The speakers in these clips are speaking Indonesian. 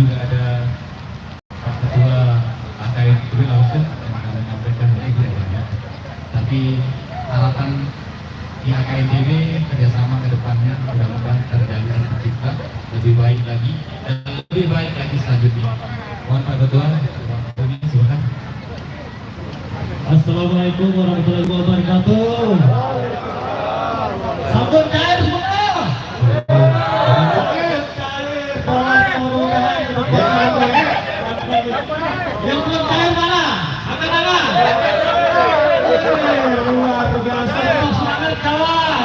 juga ada Pak Ketua AKITB langsung yang akan menyampaikan itu ya. Tapi harapan di AKITB kerjasama ke depannya mudah-mudahan terjalin tercipta lebih baik lagi dan lebih baik lagi selanjutnya. Mohon Pak Ketua, silakan. Assalamualaikum warahmatullahi wabarakatuh. Sambut cair semua. Yang belum cair mana? Angkat tangan. Luar biasa, semangat kawan.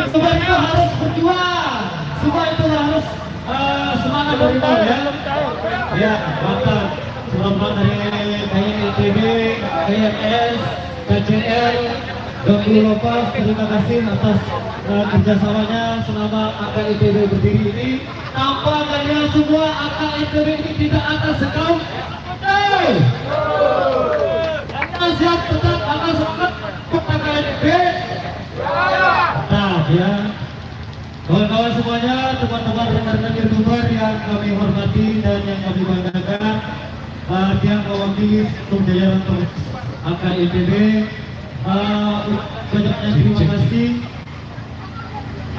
Semua itu harus berjuang. Semua itu harus semangat dari bawah ya. Ya, mantap. Selamat dari KITB, KNS, KCL, Dr. Lopas, terima kasih atas kerjasamanya selama AKITB berdiri ini. Tanpa kalian semua AKITB ini tidak akan sekaum. Anda siap tetap akan semangat untuk AKITB. Nah, ya. Kawan-kawan semuanya, teman-teman rekan-rekan YouTuber yang kami hormati dan yang kami banggakan, yang mewakili untuk jajaran AKITB, banyaknya terima kasih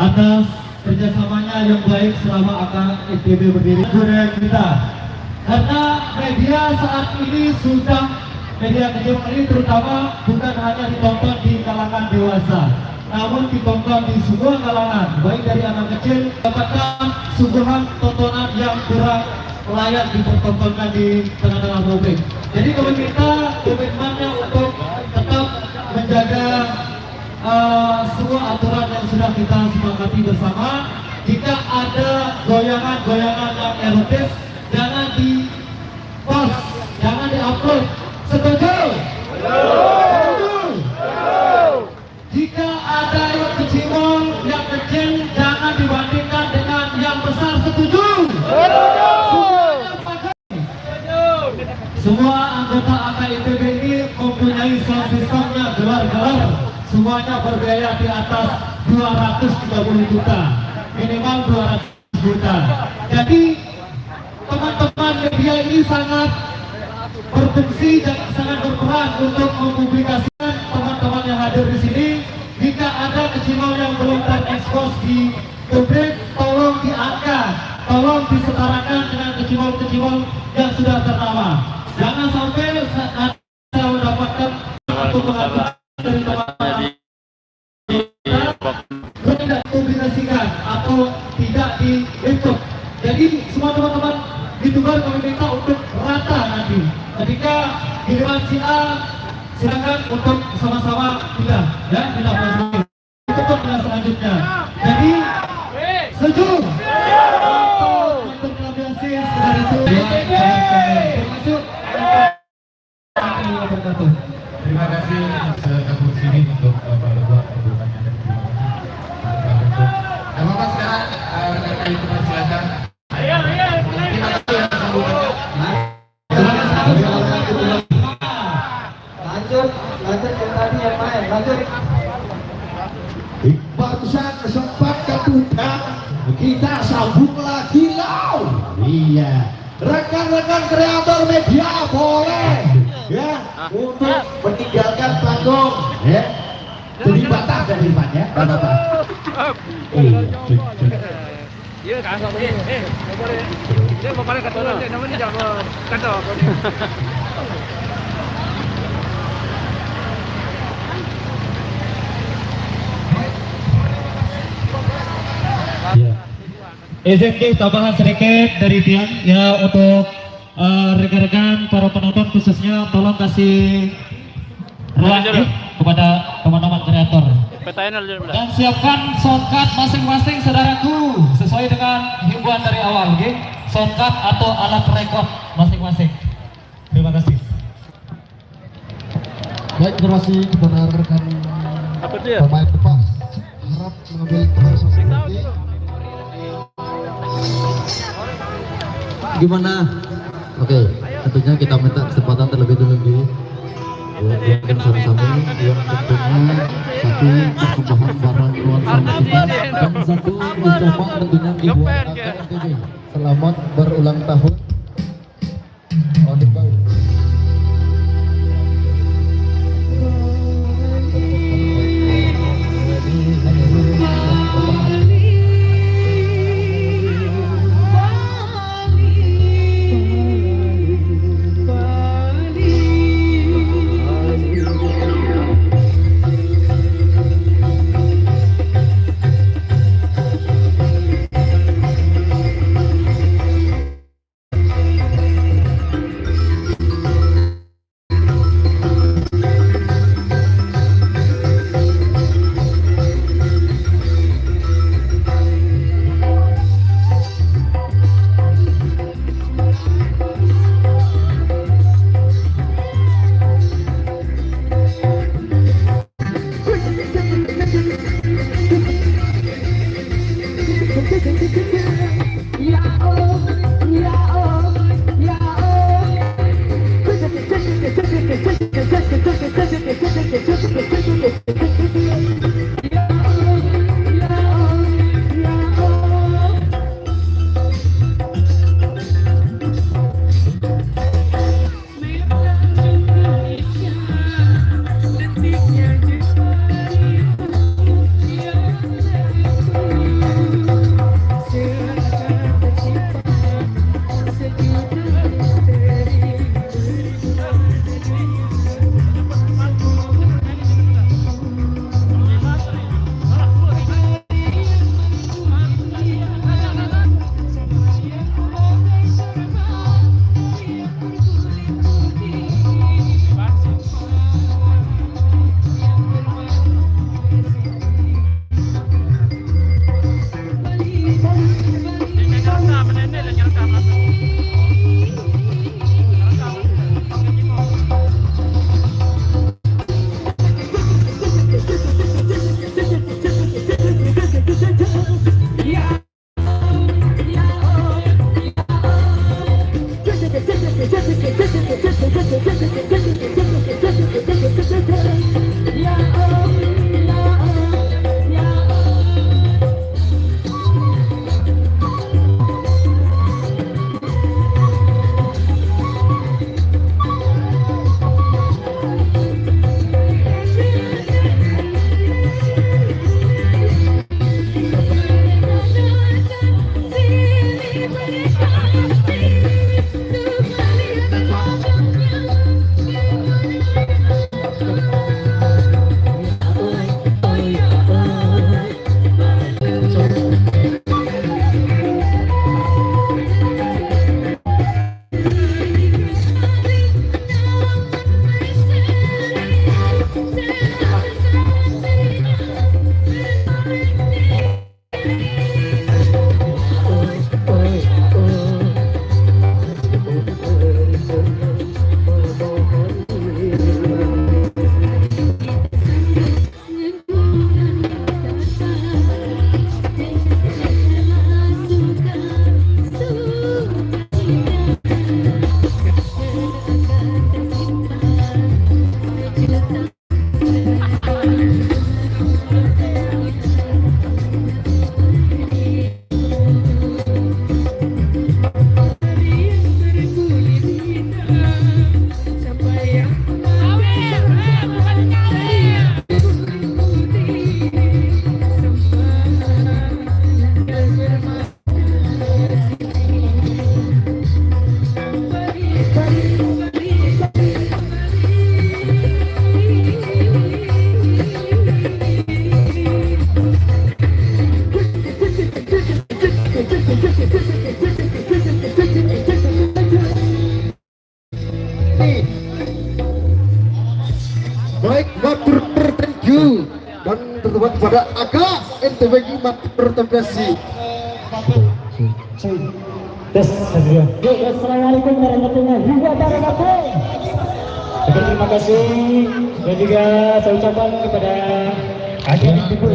atas kerjasamanya yang baik selama AKITB berdiri. Budaya kita, karena media saat ini sudah media kecil ini terutama bukan hanya ditonton di kalangan dewasa, namun ditonton di semua kalangan, baik dari anak kecil, dapatkan suguhan tontonan yang kurang layak dipertontonkan di tengah-tengah publik. Jadi kalau kita komitmennya untuk tetap menjaga semua aturan yang sudah kita sepakati bersama. Jika ada goyangan-goyangan yang erotis, jangan di post, jangan di-upload. Setuju? Setuju? Jika ada yang kecimol, yang kecil, jangan dibandingkan dengan yang besar. Setuju? Semua anggota AKITB ini mempunyai sound systemnya, gelar-gelar, semuanya berbiaya di atas 230 juta, minimal 200 juta. Jadi teman-teman media ini sangat berfungsi dan sangat berperan untuk mempublikasikan teman-teman yang hadir di sini. Jika ada kecimau yang belum terekspos di publik, tolong diangkat, tolong disetarakan dengan kecimau-kecimau yang sudah ternama. Jangan sampai saya mendapatkan satu pengaduan dari teman-teman tidak dipublikasikan atau tidak di YouTube. Jadi semua teman-teman YouTuber kami minta untuk rata nanti. Ketika giliran si A, silakan untuk sama-sama pindah, ya pindah masuk. Untuk pindah selanjutnya. Jadi setuju? Untuk koordinasi dari itu. Terima kasih sekabur sini untuk Bapak Ketua pembukaannya dan terima kasih. Dan Bapak sekarang rekan-rekan itu silakan. Terima kasih yang pembukaannya. Lanjut yang tadi yang main, lanjut. Bangsa kesempatan kita, kita sambung lagi lau. Iya. Rekan-rekan kreator media boleh ya untuk meninggalkan panggung ya. Jadi batas dari depannya, batas. Iya kan sama ini. Boleh. Dia mau pada kata dia namanya jangan kata. Izin tambahan sedikit dari Tiang ya untuk rekan-rekan para penonton khususnya tolong kasih ruang kepada teman-teman kreator dan siapkan soundcard masing-masing saudaraku sesuai dengan himbauan dari awal, okay? Soundcard atau alat rekod masing-masing. Terima kasih. Baik, terima kasih kepada rekan pemain depan. Harap mengambil keputusan sendiri. Gimana? Oke, tentunya kita minta kesempatan terlebih dahulu buatkan sama-sama yang tentunya satu persembahan barang luar sana dan satu mencoba tentunya dibuat AKITB. Selamat berulang tahun. Odik Bau. Baik, matur thank you dan teman pada agak NTWG matur terima kasih. Tes, assalamualaikum warahmatullahi wabarakatuh. Oke, terima kasih dan juga saya ucapkan kepada adik-ibu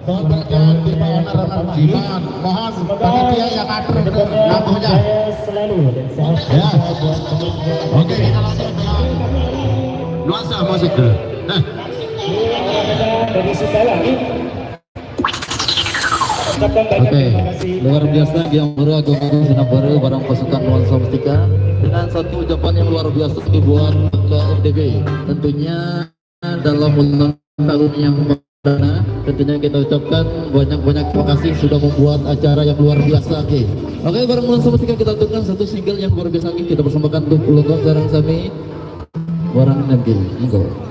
Bapak di Pawanan Jiman, mohon panitia yang atur ke lampunya. saya selalu dan sehat Ya. buat teman-teman. Oke, kita langsung nuansa musik dulu. Dari Sukawati ucapkan banyak Oke, terima kasih. luar biasa yang baru Agung Senam baru barang pasukan Nuansa Mustika dengan satu ucapan yang luar biasa dibuat ke NTB. Tentunya dalam ulang tahun yang perdana, tentunya kita ucapkan banyak-banyak terima kasih sudah membuat acara yang luar biasa. Oke, barang Nuansa Mustika kita tunjukkan satu single yang luar biasa. Kita persembahkan untuk pelonggong Sarang Sami barang NTB. Monggo.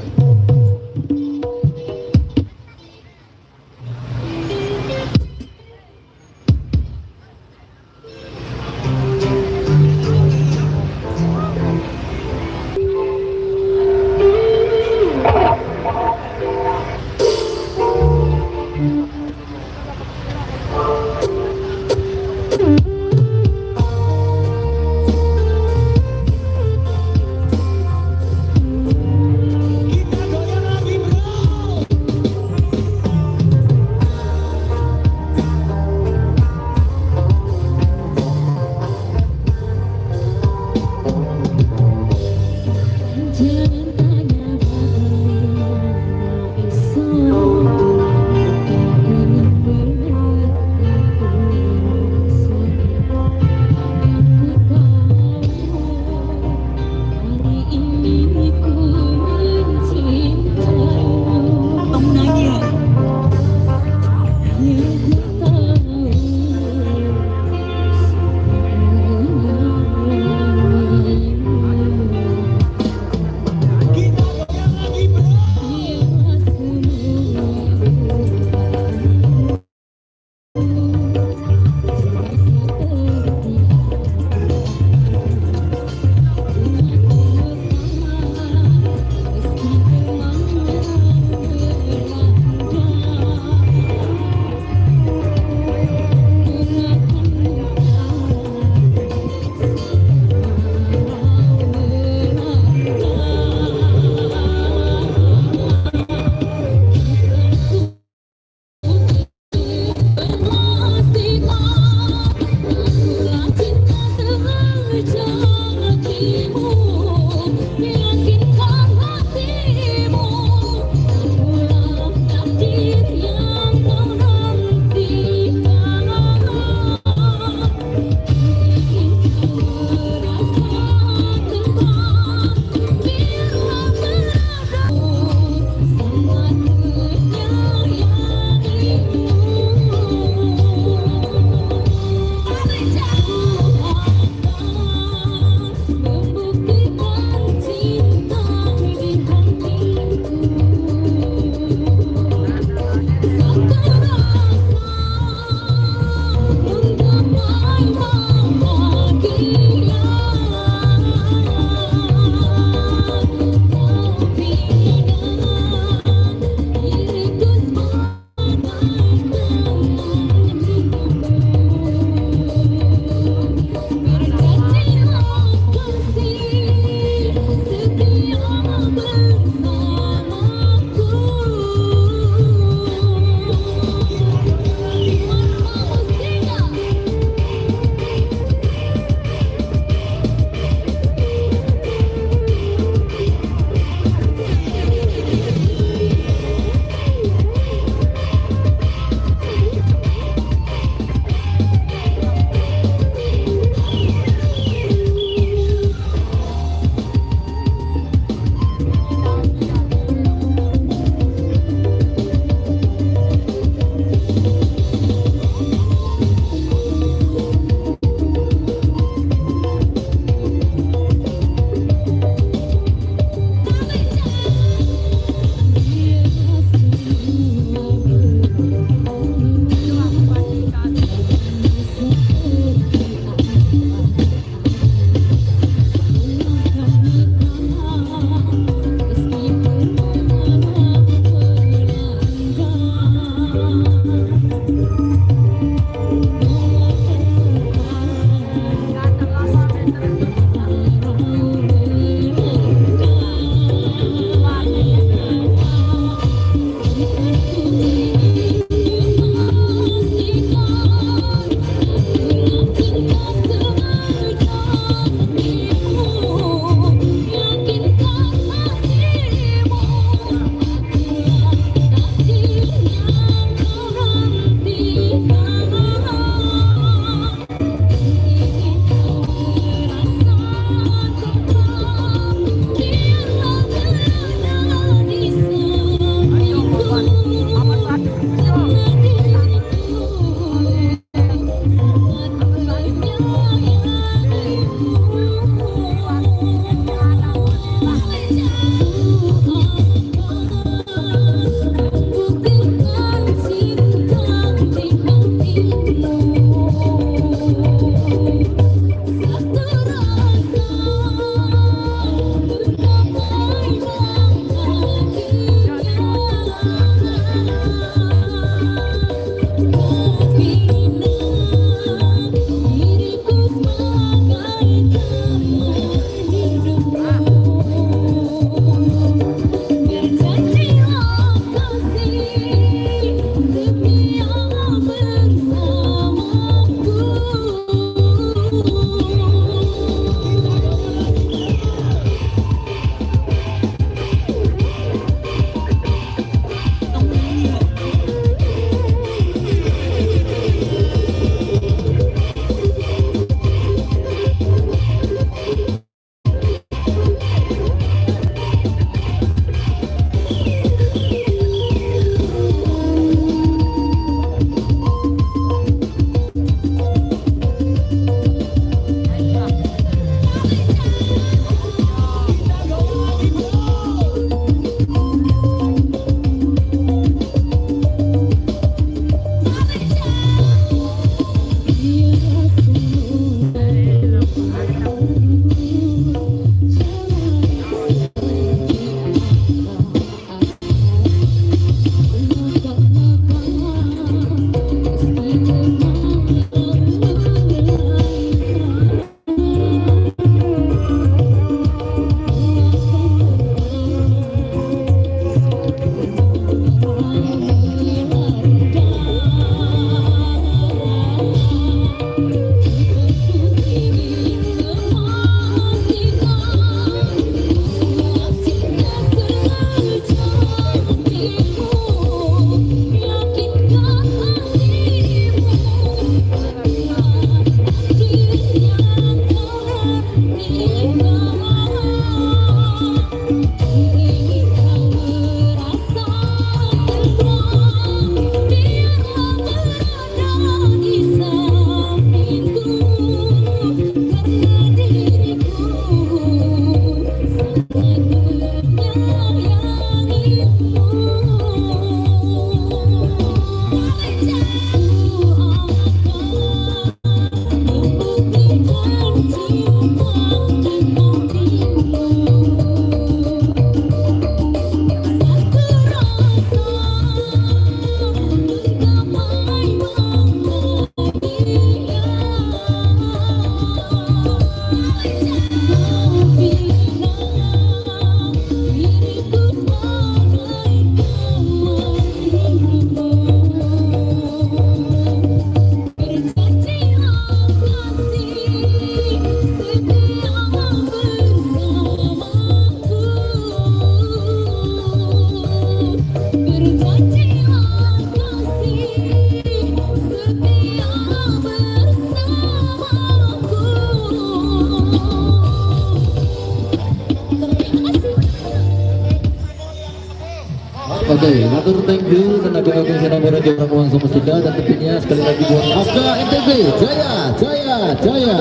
Oke, matur thank you tenaga agung Senabara Jawa Uang Semestika dan tentunya sekali lagi buat Oka NTB Jaya Jaya Jaya.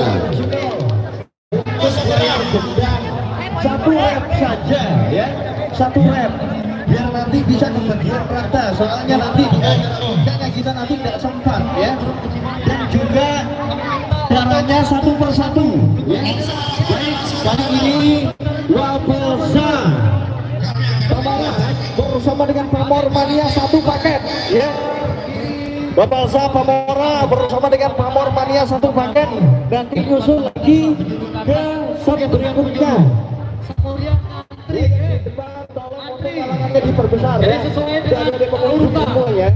Satu rep saja ya, satu rep biar nanti bisa kebagian rata, soalnya nanti kayaknya kita nanti tidak sempat ya, dan juga caranya satu persatu ya. Baik, kali ini Wapelsa Pamora bersama dengan Pamor Mania satu paket ya. Wapelsa Pamora bersama dengan Pamor Mania satu paket, nanti nyusul lagi ke satu berikutnya. Diperbesar ya. Tidak ada pengurutan ya.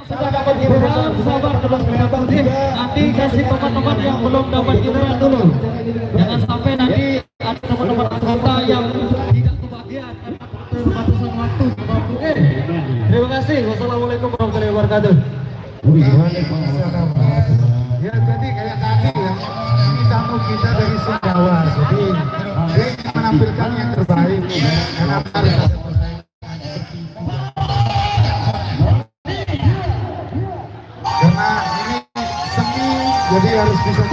Sudah dapat giliran, sabar terus mendapat nanti kasih teman-teman yang belum dapat giliran dulu. Jangan sampai nanti ada teman-teman anggota yang tidak kebagian karena batasan waktu. Oke. Terima kasih. Wassalamualaikum warahmatullahi wabarakatuh. Ya jadi kayak tadi ya, ini tamu kita dari Sendawa, jadi dia menampilkan yang terbaik karena harus ada persaingan. Karena ini seni, jadi harus bisa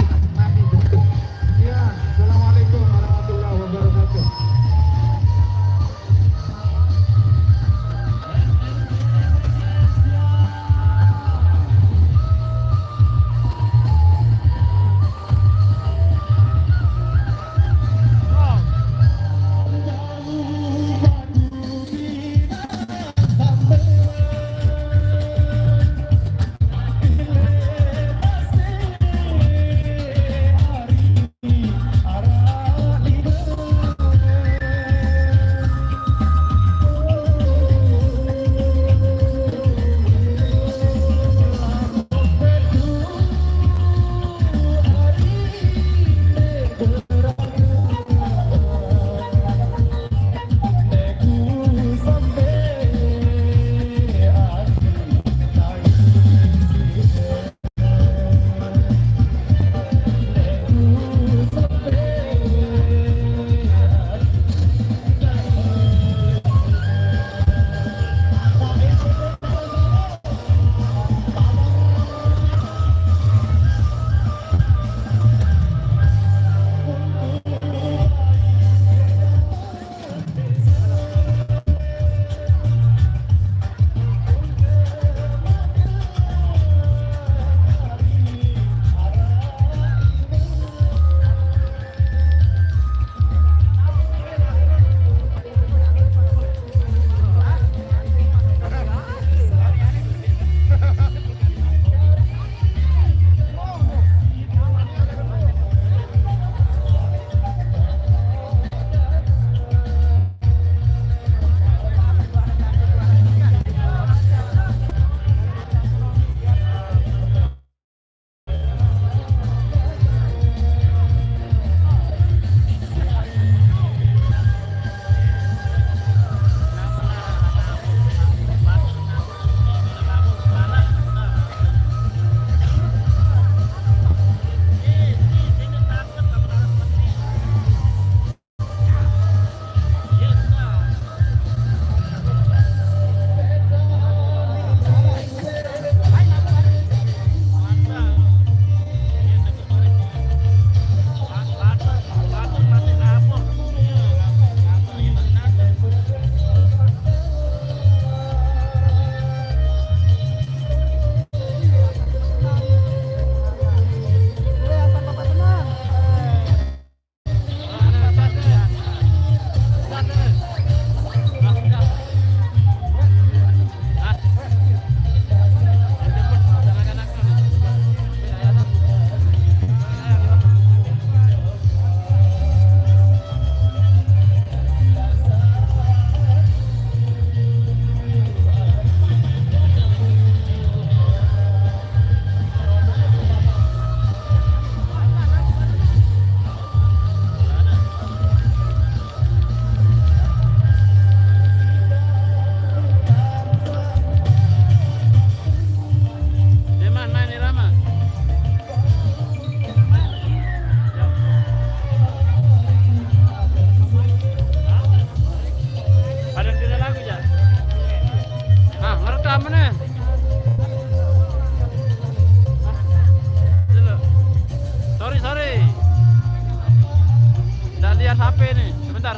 gas HP nih. Sebentar.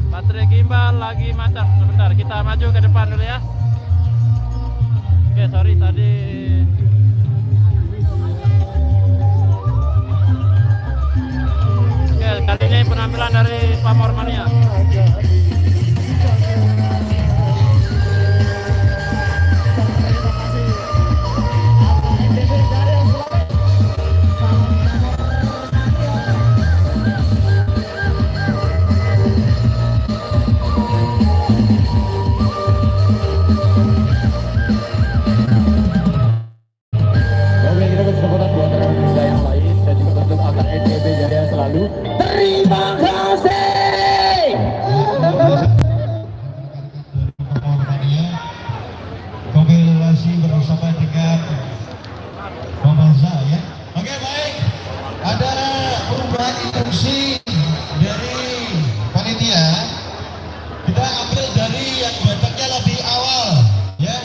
Baterai gimbal lagi macet. Sebentar, kita maju ke depan dulu ya. Oke, sorry tadi. Oke, kali ini penampilan dari Pamor Mania. Oke, kita kesempatan buat rekan-rekan yang lain dan juga untuk akan NTB Jaya selalu. Terima kasih. Kombinasi bersama dengan Mamaza ya. Oke, baik. Ada perubahan instruksi dari panitia. Kita ambil dari yang datangnya lebih awal ya.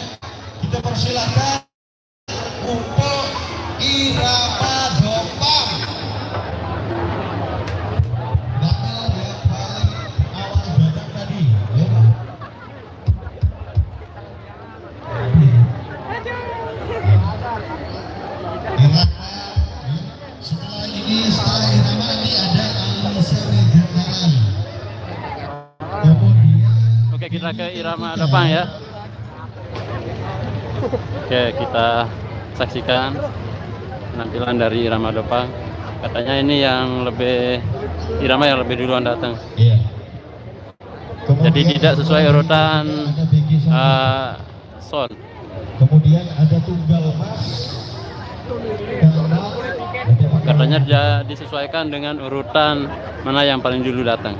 Kita persilahkan untuk Irama Dopang. Nama yang paling awal datang tadi ya. Irama, setelah Irama nanti ada Alisa Regeneran. Kemudian Oke, kita ke Irama depan ya. Oke, kita saksikan penampilan dari Irama Dopang. Katanya ini yang lebih Irama yang lebih duluan datang. iya. Jadi tidak sesuai urutan ada BG Sandi. sound. Kemudian ada tunggal mas. Katanya disesuaikan dengan urutan mana yang paling dulu datang.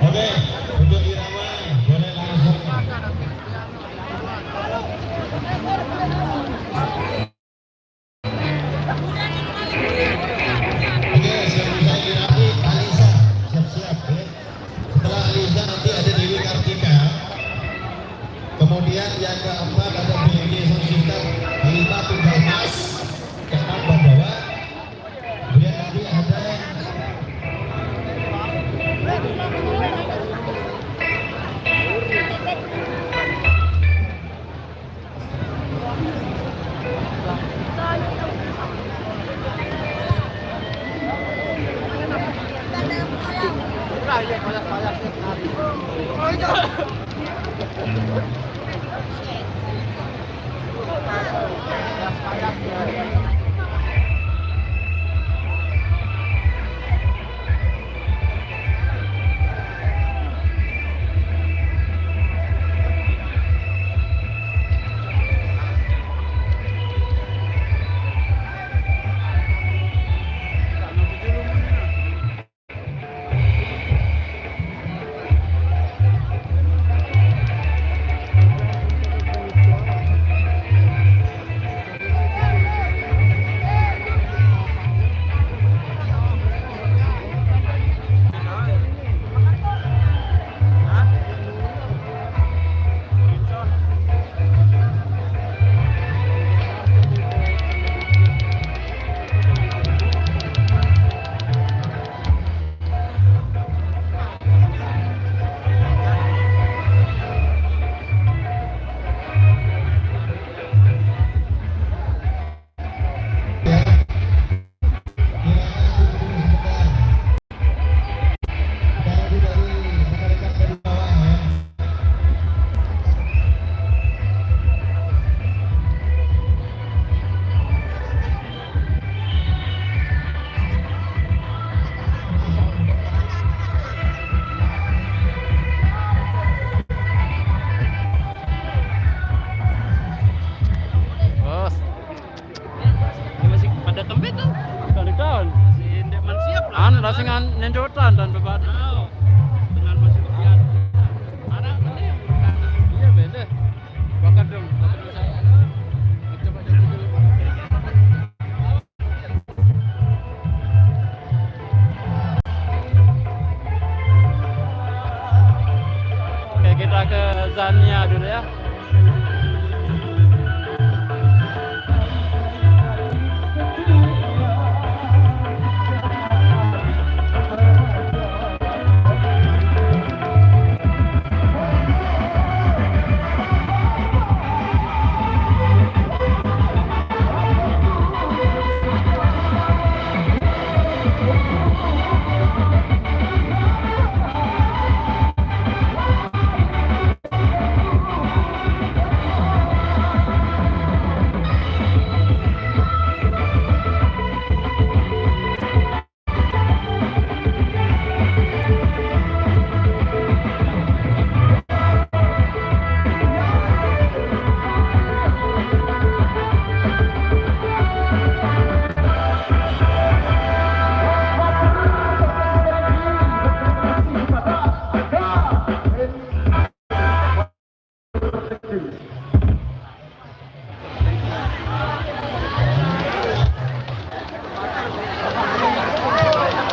Oke, untuk Irama boleh langsung. Oke, selesai Irama, Alisa siap-siap ya. Setelah Alisa nanti ada Dewi Kartika. Kemudian yang keempat ada BG Sound System, 5 tunggal mas, 6 Bandawa. Kemudian nanti ada Anu lasingan nenjotan dan bebat. Dengan masih lihat. Ada tadi. Iya beda. Bakar dong. Coba dulu. Oke, kita ke Zania dulu ya.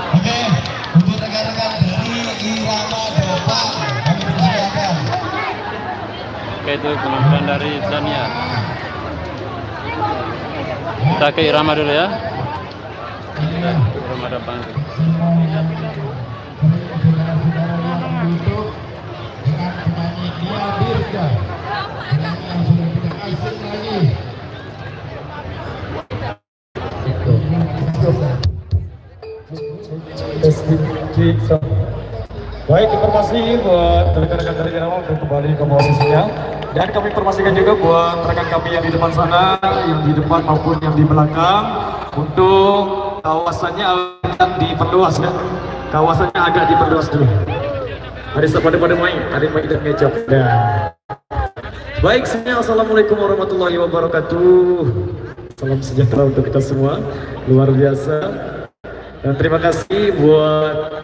Oke, untuk rekan-rekan dari Irama Dopa, kami persilakan. Oke, itu penampilan dari Zania. Kita ke Irama dulu ya. Irama depan. Saudara-saudara yang duduk dengan penyanyi Dia Dirga, penyanyi yang sudah tidak asing lagi. Baik, informasi buat rekan-rekan dari Irama untuk kembali ke posisinya. Dan kami informasikan juga buat rekan kami yang di depan sana, yang di depan maupun yang di belakang, untuk kawasannya akan diperluas ya. Kawasannya agak diperluas dulu. Ada pada main, ada main dan ngejok. Baik, semuanya assalamualaikum warahmatullahi wabarakatuh. Salam sejahtera untuk kita semua, luar biasa. Dan terima kasih buat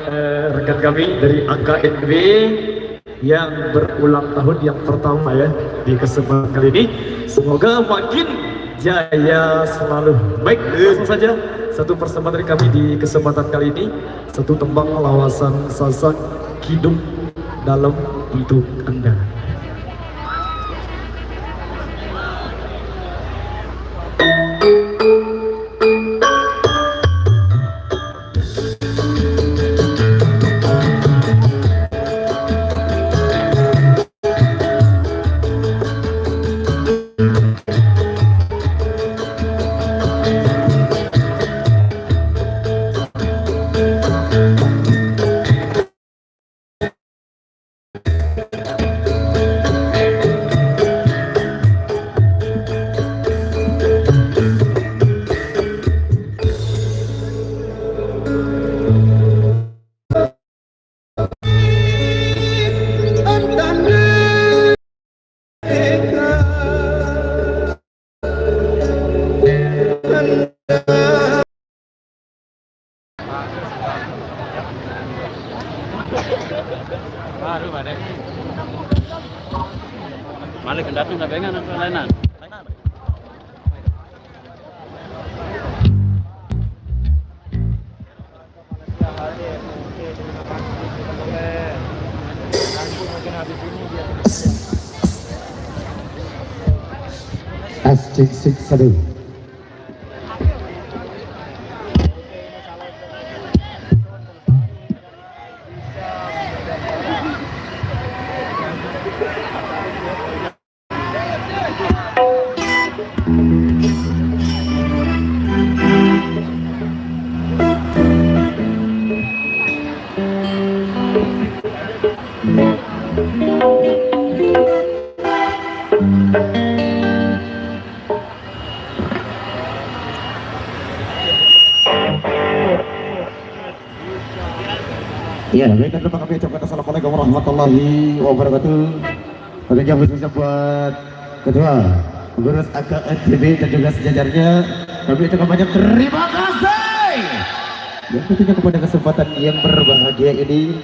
rekan kami dari AKNB yang berulang tahun yang pertama ya di kesempatan kali ini. Semoga makin jaya selalu. Baik, langsung saja satu persembahan dari kami di kesempatan kali ini, satu tembang lawasan Sasak Kidung dalam untuk Anda. Baru pada. Malik kendatun na bengan ang lainan. S661. Ya, baik, dan lupa kami ucapkan assalamualaikum warahmatullahi wabarakatuh. Tentunya khususnya buat ketua pengurus AKNB dan juga sejajarnya, kami ucapkan banyak terima kasih. Dan tentunya kepada kesempatan yang berbahagia ini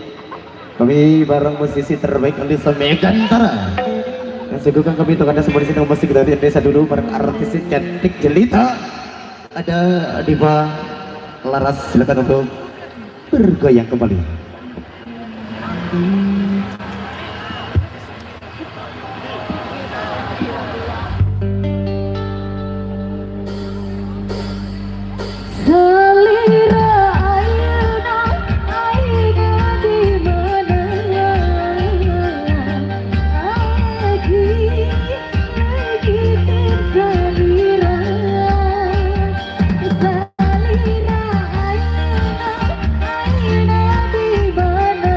kami bareng musisi terbaik Alisa Megantara yang segukan kami untuk anda semua di sini musik dari desa dulu bareng artis cantik jelita ada Diva Laras, silakan untuk bergoyang kembali. Selera ayeuna di mana lagi tersalira selera ayeuna di mana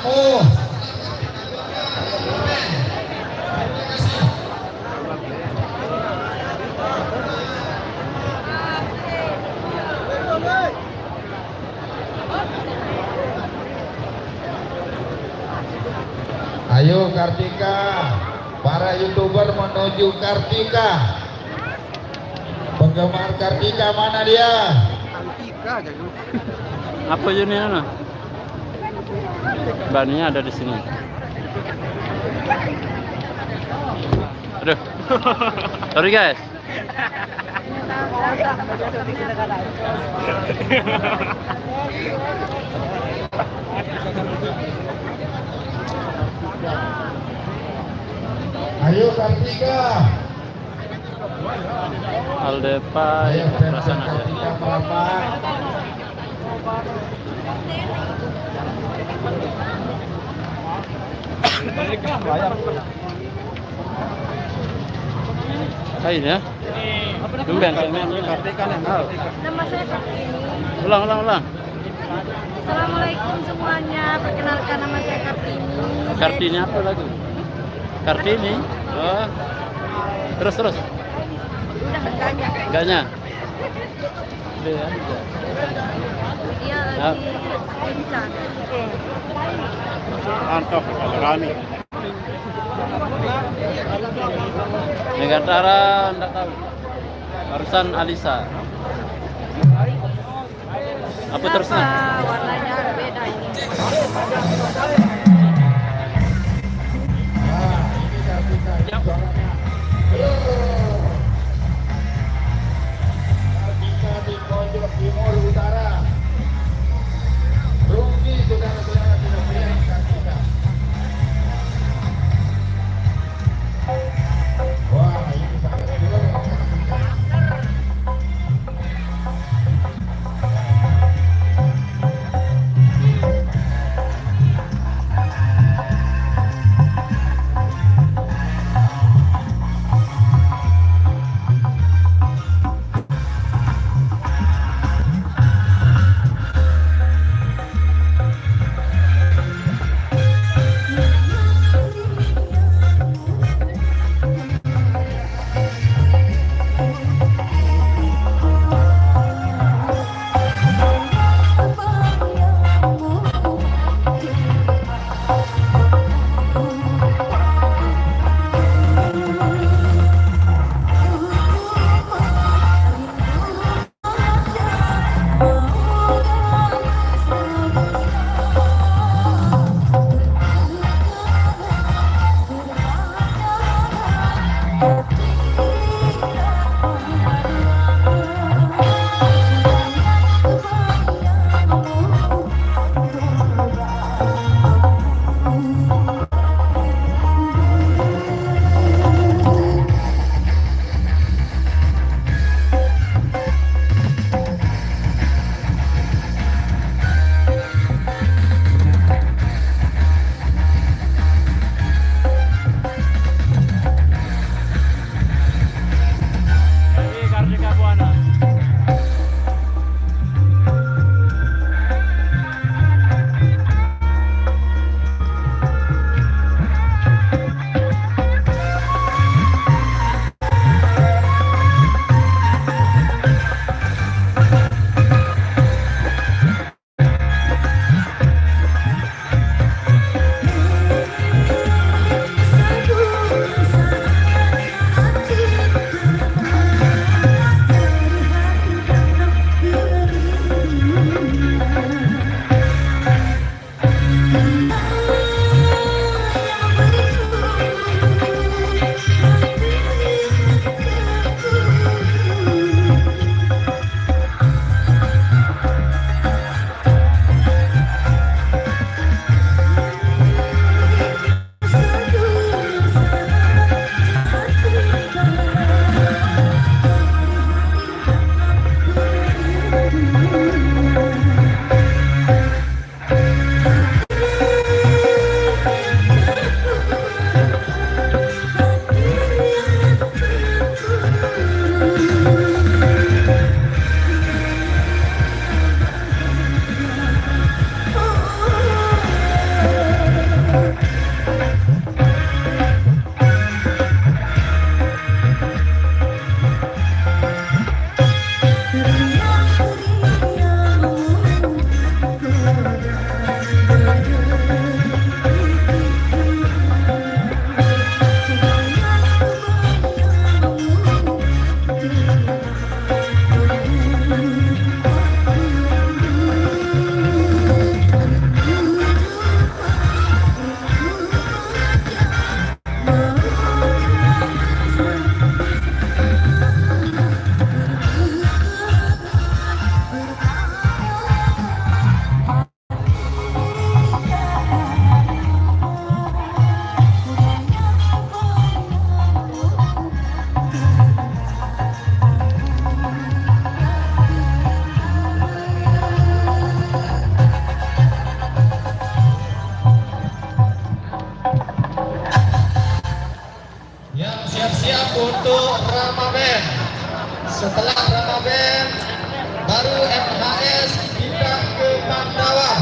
kamu. Ayo Kartika, para YouTuber menuju Kartika. Penggemar Kartika mana dia? Apa ini Ana? Bannya ada di sini. Aduh. Sorry guys. Ayo Kartika. Aldepa Ayo ya fans perasaan ada. Kartika melapak. Kain ya. Tumben Kartika nembal. Nama saya Kartini. Ulang. Assalamualaikum semuanya. Perkenalkan nama saya Kartini. Kartini apa lagu? Kartini. Oh. Terus. Udah enggaknya. Enggaknya. Dia. Dia Ya. lagi bincang. Mantap, rame. Megantara enggak tahu. Barusan Alisa. Apa terusnya? Kenapa warnanya beda ini? Nah, ini Kartika. Kartika di pojok timur utara. Rugi saudara-saudara tidak melihat Kartika. Wah, ini sangat keren Kartika. Setelah Rama Band, baru MHS pindah ke Pandawa.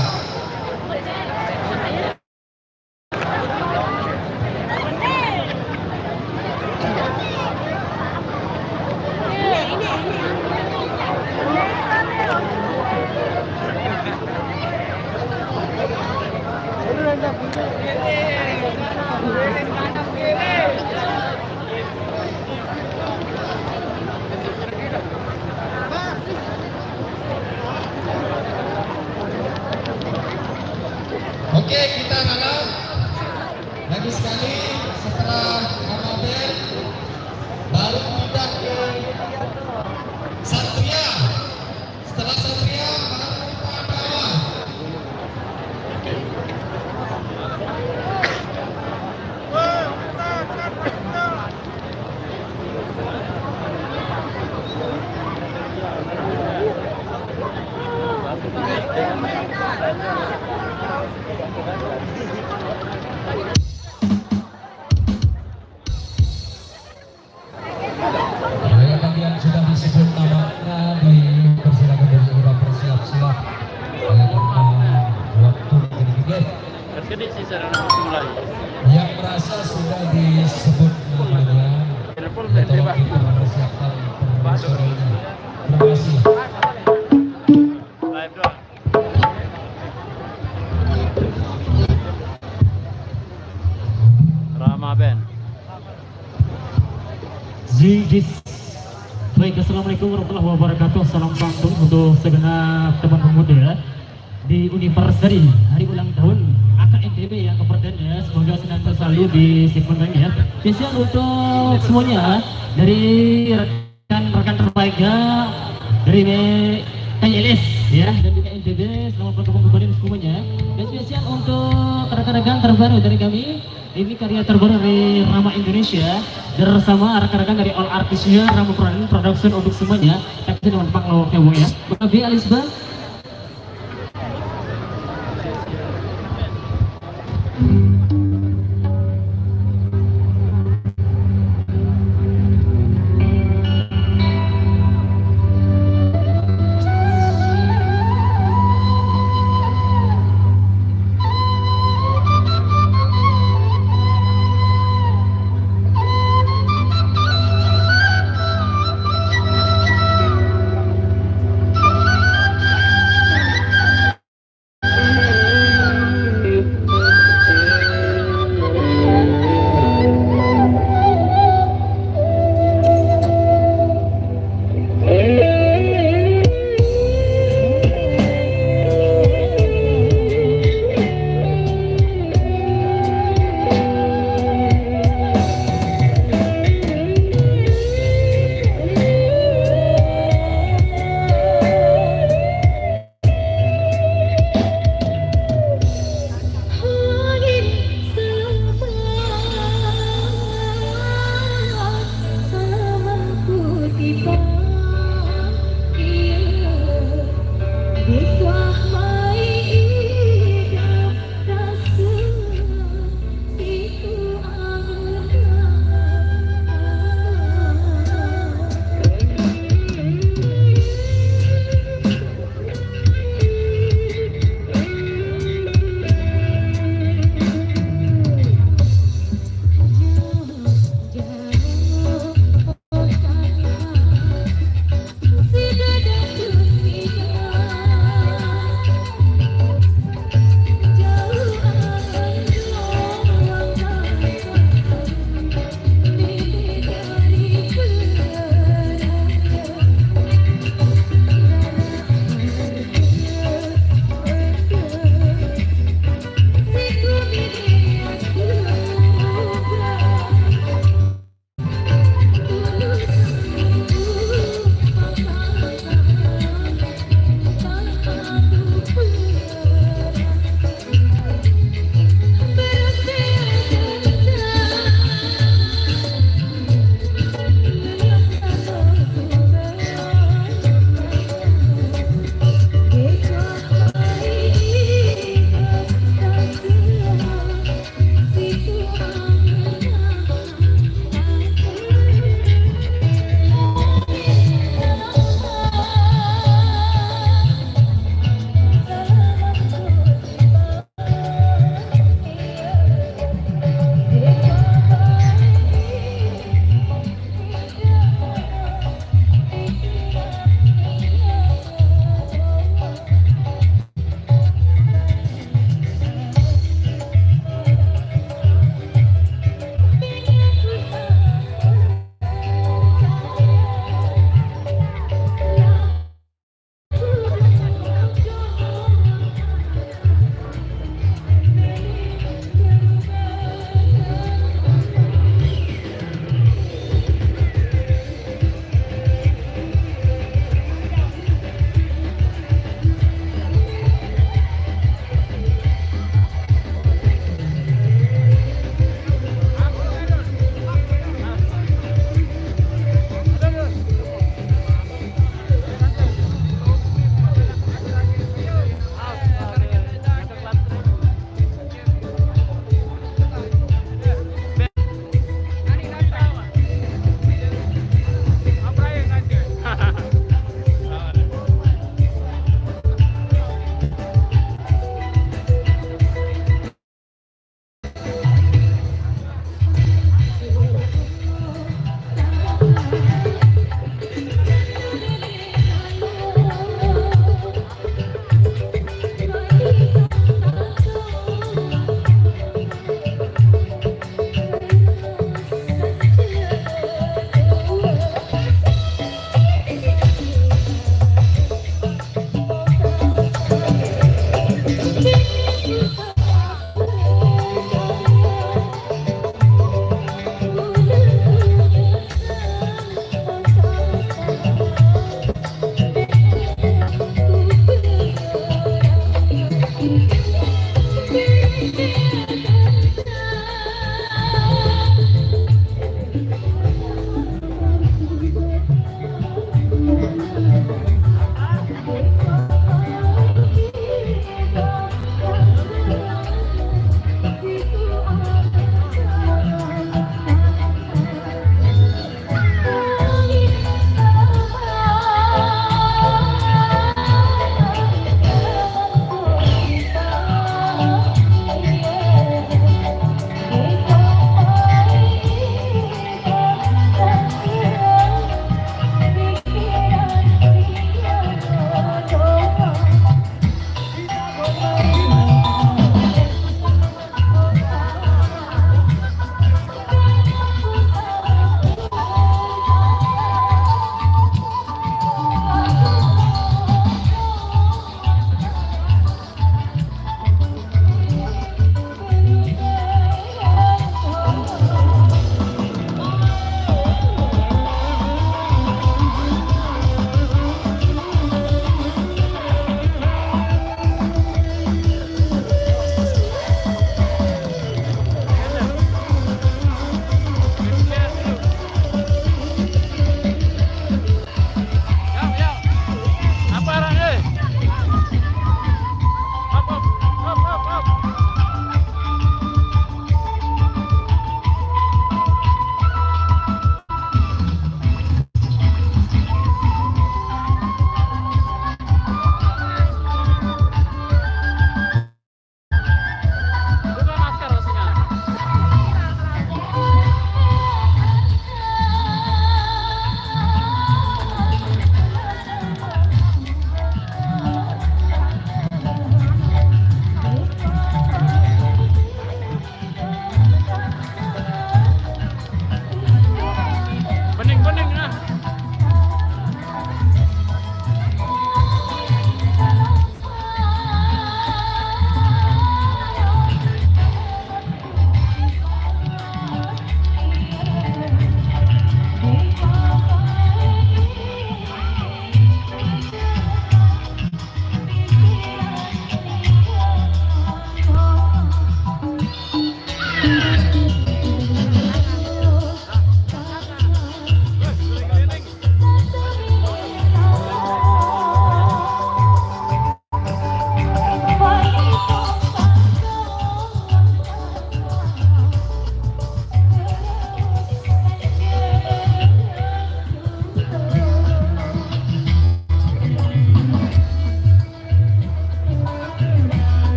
Oke, kita harap lagi sekali setelah Ramadan baru pindah ke Satria. Setelah Satria baru Pandawa. Tadi yang sudah disebut namanya dipersilakan dari sudah bersiap-siap karena waktu sedikit. Terkini sih sarana mulai. Yang merasa sudah disebut namanya, tolong kita mempersiapkan sore ini. Terima kasih. Live doang. Rama Band. Zigis. Baik, assalamualaikum warahmatullahi wabarakatuh. Salam santun untuk segenap teman pemuda di University hari ulang tahun AKNTB yang kepercayaan ya. Semoga senantiasa selalu disimpulkan ya. Spesial untuk semuanya dari rekan-rekan terbaiknya dari KLS ya dan juga NTB. Selamat bergabung kembali semuanya. Dan spesial untuk rekan-rekan terbaru dari kami. Ini karya terbaru dari Rama Indonesia bersama rekan-rekan dari All Artisnya Rama Production untuk semuanya. Tapi dengan Pak Lawak ya Bu ya. Babi Alisban.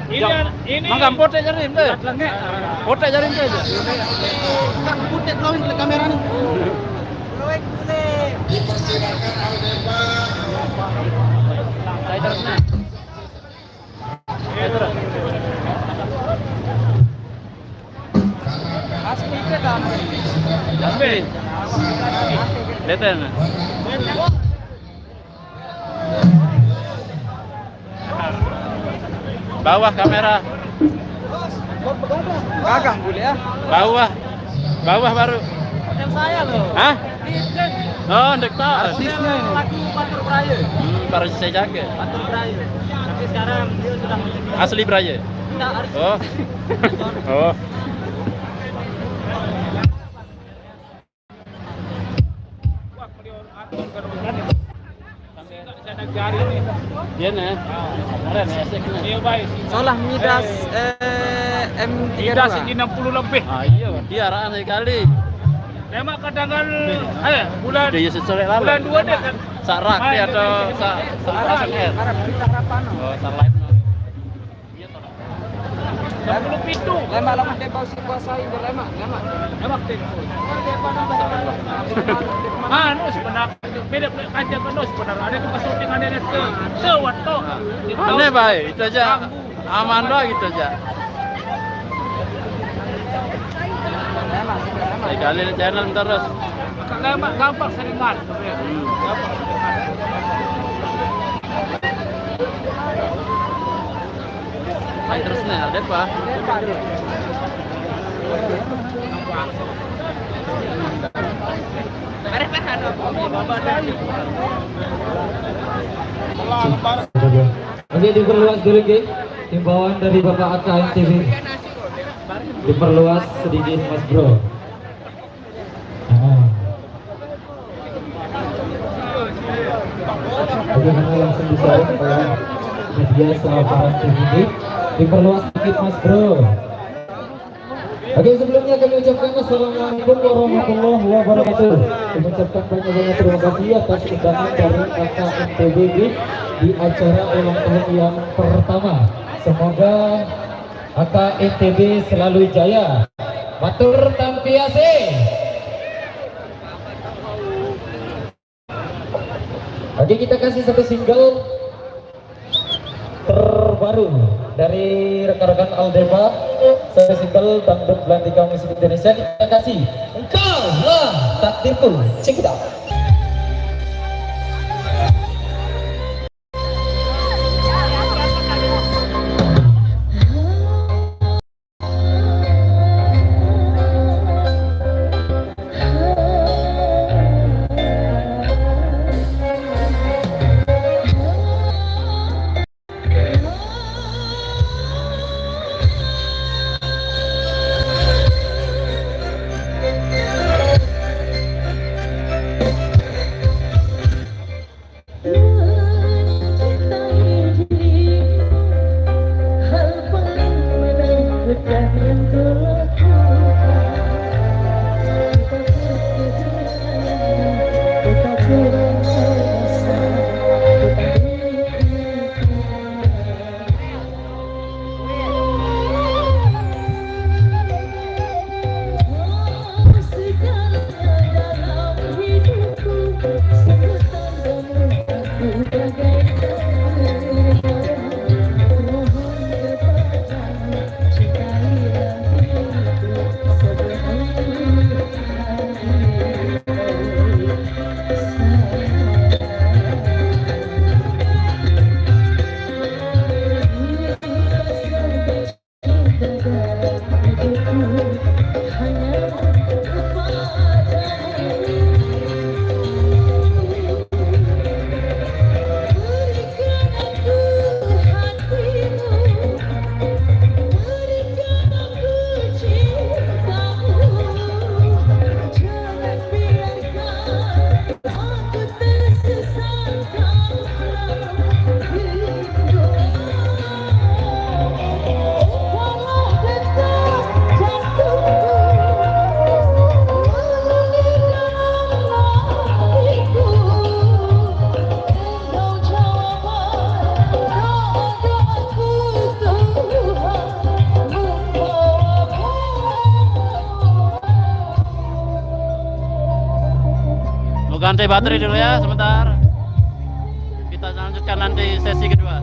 Ini mangga potek jaring deh. Potek jaring deh aja. Putih kawin ke kamera nih. Saya terusnya. Saya terus. Aspi ke kamu. Aspi. Leten. Bawah kamera. Gagang boleh ya. Bawah. Bawah baru. Yang saya loh. Hah? Oh, ndek tak. Artisnya ini. Batur Braya. Baru saya jaga. Batur Braya. Tapi sekarang dia sudah menjadi Asli Braya. tidak artis. Oh. Oh. Dia nih. Keren ya, sekna. Iya, baik. Solah Midas M32. Midas ini 60 lebih. Ah iya, dia araan sekali. Memang kadang-kadang bulan dia sesuai lalu. Bulan 2 dia kan sak rak dia atau sak SNR. Oh, sak live. Iya toh. 60 pintu. Lemak dia bau si kuasai berlemak. Lemak tempo. Anu sebenarnya beda kajian penuh sebenarnya ada kesulitan ada ke waktu. Aneh baik, itu aja. Aman doang gitu aja. Saya kali channel terus. Gampang seringan. Main terusnya ada apa? Oke, diperluas dulu Ki. Himbauan dari Bapak AKNTB. Diperluas sedikit Mas Bro. Bagaimana langsung dijawab oleh media sama para tim ini. Diperluas sedikit Mas Bro. Oke, sebelumnya kami ucapkan Assalamualaikum warahmatullahi wabarakatuh. Kami ucapkan banyak-banyak terima kasih atas undangan dari AKNTB di acara ulang tahun yang pertama. Semoga AKNTB selalu jaya. Matur tampiase. Oke, kita kasih satu single terbaru dari rekan-rekan Aldeva. Satu single dangdut Belantika Musik Indonesia. Kita kasih Engkau lah Takdirku. Check it out. Mau ganti baterai dulu ya sebentar. Kita lanjutkan nanti sesi kedua.